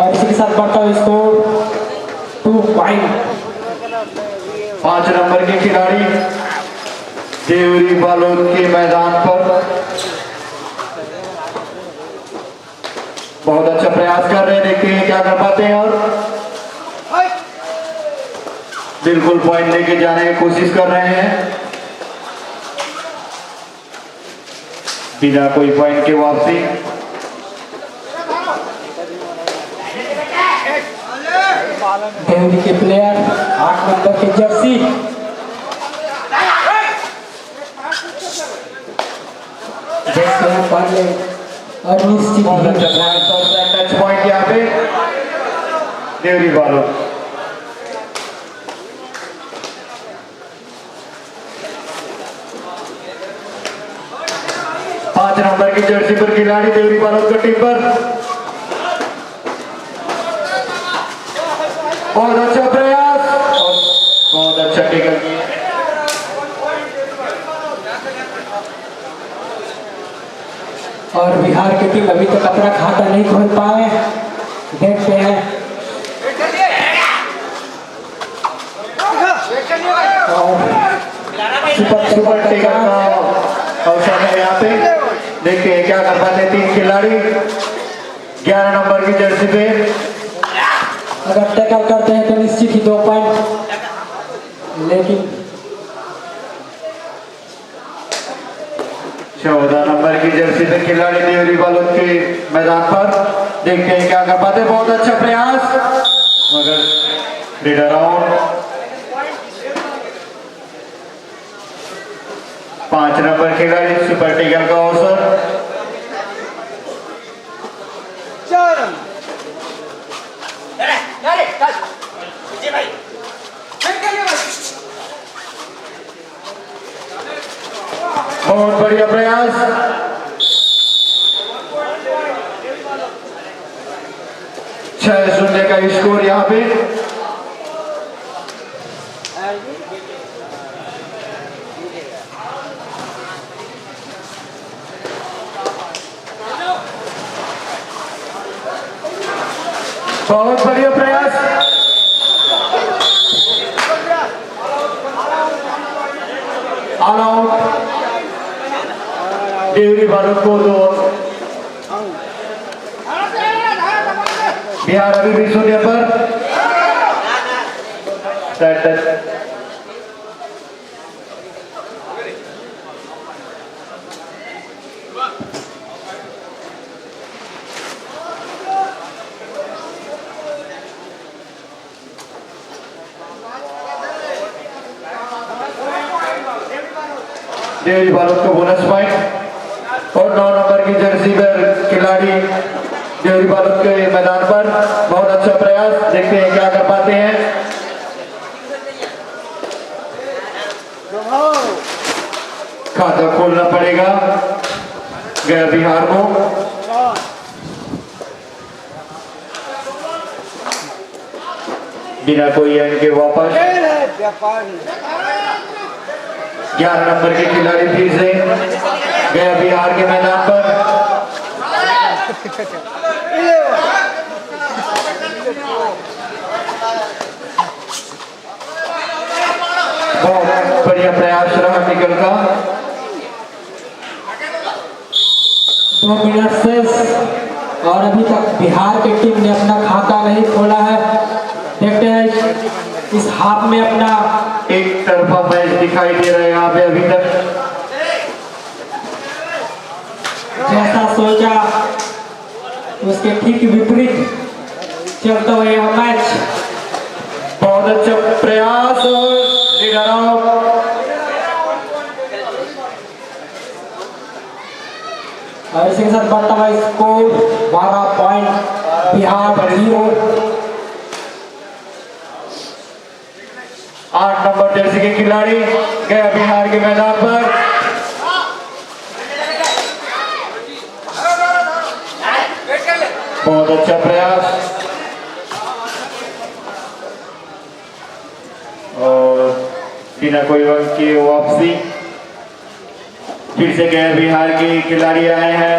और इसी के साथ बढ़ता हुआ स्कोर 2 पॉइंट। 5 नंबर के खिलाड़ी देवरी बालोद के मैदान पर बहुत अच्छा प्रयास कर रहे हैं, देखते हैं क्या कर पाते हैं और बिल्कुल पॉइंट लेके जाने की कोशिश कर रहे हैं बिना कोई पॉइंट के वापसी। देवरी के प्लेयर 8 नंबर की जर्सी देखते हैं पहले और निश्चित टच पॉइंट यहाँ पे देवरी बालोद। पांच नंबर की जर्सी पर खिलाड़ी देवरी बालोद का टीम पर बहुत अच्छा प्रयास और बहुत अच्छा टेकल किया। और बिहार की टीम अभी तक अपना खाता नहीं खोल पाए, देखते हैं। सुपर टेकल का अवसर है यहाँ पे, देखते हैं क्या कर पाते हैं तीन खिलाड़ी। 11 नंबर की जर्सी पे अगर टैकल करते हैं तो निश्चित ही 2 पॉइंट, लेकिन 14 नंबर की जर्सी पे खिलाड़ी देवरी बालोद के मैदान पर, देखते हैं क्या कर पाते हैं। बहुत अच्छा प्रयास मगर लीडर आउट। 5 नंबर खिलाड़ी सुपर टेकल का अवसर। बहुत बढ़िया प्रयास। 6-0 का स्कोर यहाँ पे। बहुत बढ़िया प्रयास। ऑल आउट देवरी बालोद को 2। बिहार अभी भी 0 पर। देवरी बालोद को बोनस पॉइंट और 9 नंबर की जर्सी पर खिलाड़ी देवरी बालोद के मैदान पर बहुत अच्छा प्रयास, देखते हैं क्या कर पाते हैं। खाता खोलना पड़ेगा गया बिहार को। बिना कोई अंक के वापस 11 नंबर के खिलाड़ी फिर से गया बिहार के मैदान पर। बहुत बढ़िया प्रयास रहा निकल का। 2 मिनट शेष और अभी तक बिहार की टीम ने अपना खाता नहीं खोला है। देखते हैं इस हाफ में अपना एक तरफा मैच दिखाई दे रहा है यहाँ पे अभी तक। जैसा सोचा उसके ठीक विपरीत चलता हुआ यह मैच। बहुत अच्छा प्रयास और लीडर आउट। और इसी के साथ बढ़ता हुआ score 12 point Bihar 0। 8 number Jersey के खिलाड़ी गया बिहार के मैदान पर। बहुत अच्छा प्रयास और बिना कोई अंक की वापसी। फिर से गया बिहार के खिलाड़ी आए हैं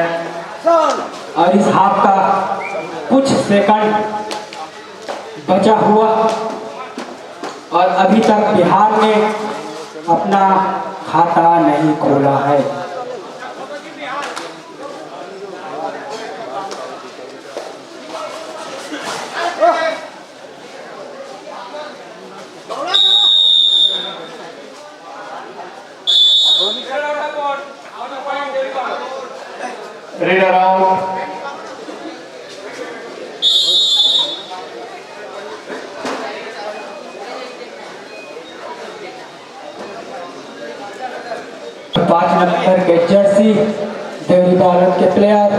और इस हाफ का कुछ सेकंड बचा हुआ और अभी तक बिहार ने अपना खाता नहीं खोला है। Reader out. पांच नंबर के जर्सी देवरी बालक के प्लेयर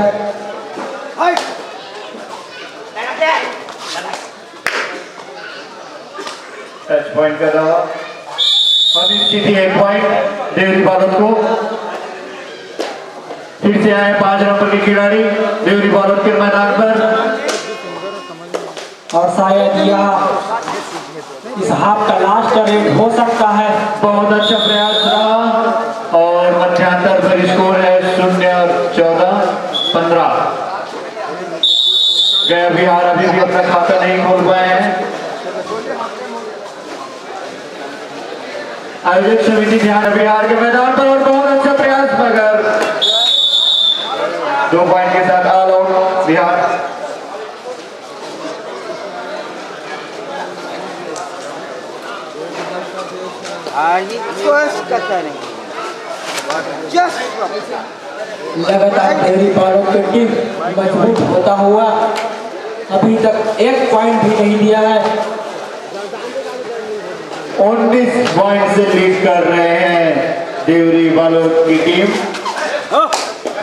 टच पॉइंट कर रहा स्थिति 1 पॉइंट देवरी बालक को। फिर से आए 5 नंबर के खिलाड़ी देवरी बालक के मैदान पर और शायद यह इस हाफ का लास्ट रेड हो सकता है। बहुत अच्छा प्रयास रहा और मध्यांतर पर स्कोर है 0-14-15। गया बिहार अभी भी अपना खाता नहीं खोल पाए हैं। आयोजक समिति ध्यान बिहार के मैदान पर और बहुत अच्छा प्रयास मगर 2 पॉइंट के साथ ऑल आउट बिहार। लगातार देवरी बालक की टीम मजबूत होता हुआ अभी तक 1 पॉइंट भी नहीं दिया है। 19 पॉइंट से लीड कर रहे हैं देवरी बालक की टीम।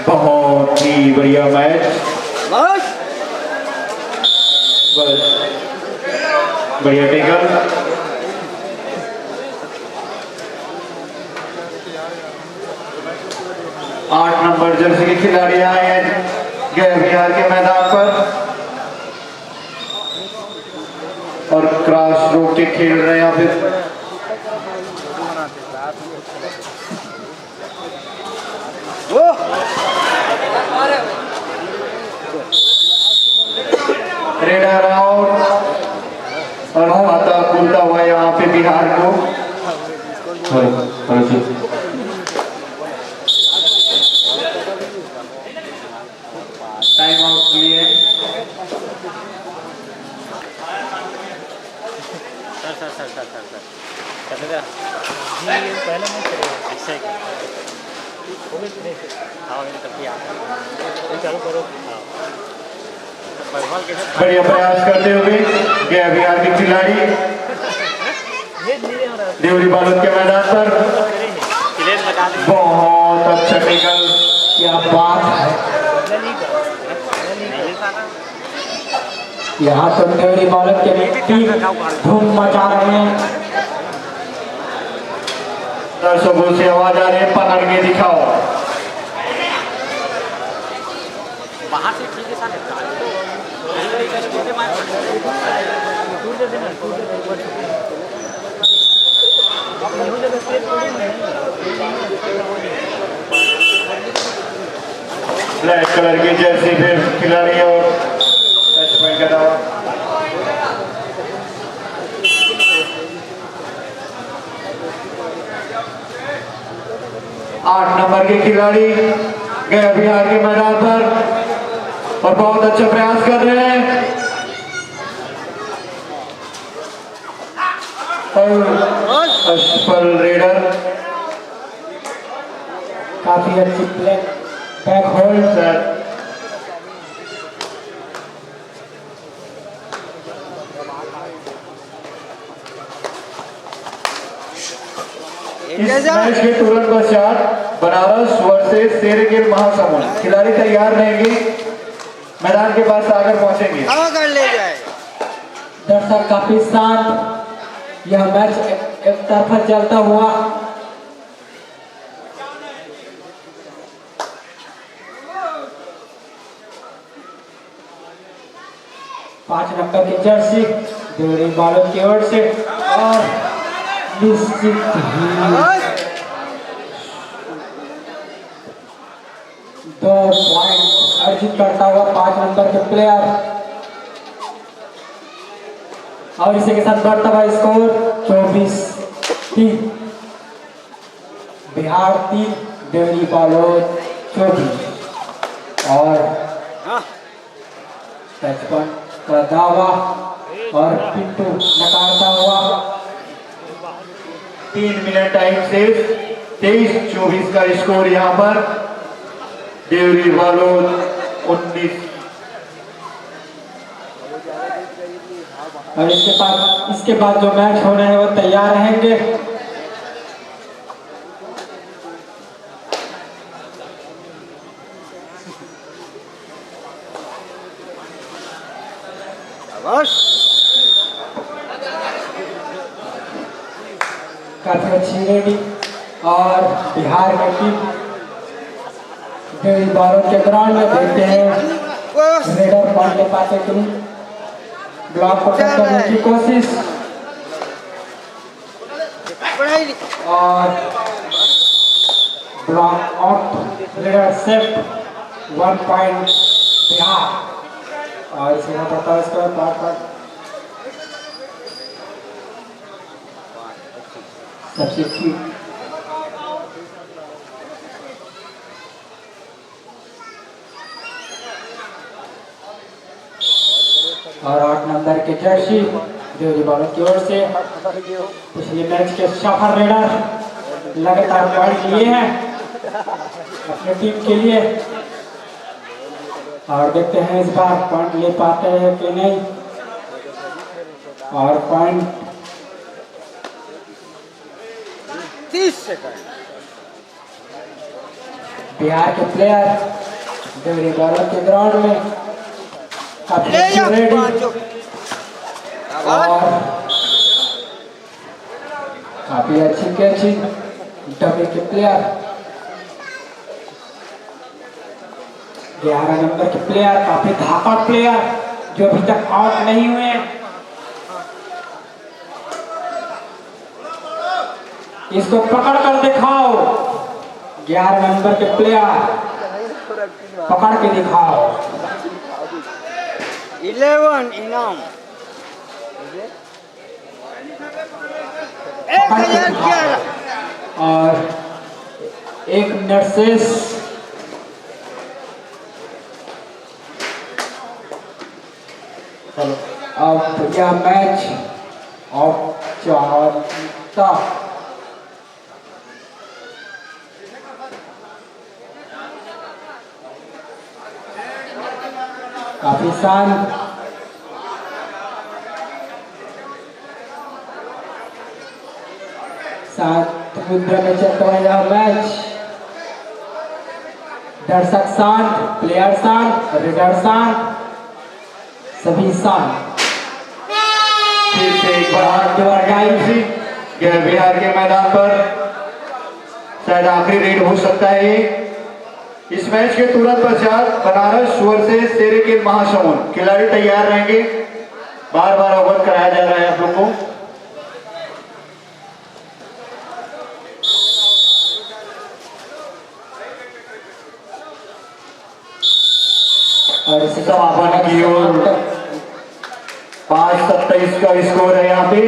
बहुत ही बढ़िया मैच। बस बढ़िया टेकल। आठ नंबर जर्सी के खिलाड़ी आए हैं गए बिहार के मैदान पर और क्रॉस रोड के खेल रहे हैं यहाँ पे। रेडर आउट और खाता खुलता हुआ यहाँ पे बिहार को। टाइम आउट के लिए पहले मैं ऐसे चालू करो। बढ़िया प्रयास करते हुए गया बिहार के खिलाड़ी देवरी बालक के मैदान पर। बहुत अच्छा टेकल। क्या बात है। यहाँ तो देवरी बालक के टीम धूम मचा रहे हैं। दर्शकों से आवाज आ रही है पकड़ के दिखाओ। बाहर से ठीक है ब्लैक कलर की जर्सी फिर खिलाड़ी और टच पॉइंट का दावा। आठ नंबर के खिलाड़ी गए बिहार के मैदान पर और बहुत अच्छा प्रयास कर रहे हैं और असफल रेडर। काफी अच्छी प्ले बैक होल्ड सर इस मैच के तुरंत पश्चात बनारस वर्सेस शेरगिल महासमुंद खिलाड़ी तैयार रहेंगे, मैदान के पास आकर पहुंचेंगे। कर ले जाए। दर्शक काफी शांत। यह मैच एक तरफा चलता हुआ पांच नंबर की जर्सी देवरी बालक की ओर से और निश्चित ही 2 पॉइंट अर्जित करता हुआ 5 नंबर के प्लेयर और इसी के साथ बढ़ता हुआ स्कोर 24-3। बिहार 3 देवरी बालोद 24। और 55 का दावा और पिंटू नकारता हुआ। 3 मिनट टाइम से 23-24 का स्कोर यहाँ पर। देवरी बालोद 19। और इसके बाद जो मैच होना है वो तैयार रहेंगे। काफी अच्छी रेडी और बिहार की टीम देवरी बालोद के ग्राउंड में देखते हैं रेडर पॉइंट ले पाते कि नहीं। ब्लॉक को कट करने की कोशिश और block out. Raider safe 1 point Bihar. और इसमें पड़ता है इसका पार्ट सबसे ठीक। और 8 नंबर के जर्सी देवरी बालोद की ओर से पिछले मैच के सफल रेडर लगातार पॉइंट लिए हैं अपनी टीम के लिए। और देखते हैं इस बार पॉइंट ले पाते हैं कि नहीं। और पॉइंट 30 सेकंड। बिहार के प्लेयर देवरी बालोद के ग्राउंड में काफी रेडी और काफी अच्छी कैचिंग डबे के प्लेयर। 11 नंबर के प्लेयर काफी धाका प्लेयर जो अभी तक आउट नहीं हुए। इसको पकड़ कर दिखाओ। 11 नंबर के प्लेयर पकड़ के दिखाओ। 11 इनाम। 1011। और 1 मिनट शेष। चलो अब यह मैच औपचारिकता काफी शांत मुद्रा में चलता है यह मैच। दर्शक शांत, प्लेयर शांत, रेडर शांत, सभी शांत। फिर से एक बार बिहार के मैदान पर शायद आखिरी रेड हो सकता है ये। इस मैच के तुरंत पश्चात बनारस वर्सेस सेरेकिल महासमुंद खिलाड़ी तैयार रहेंगे। बार बार अवगत कराया जा रहा है आप लोगों को। और इसी समापन की ओर 5-27 का स्कोर है यहाँ पे।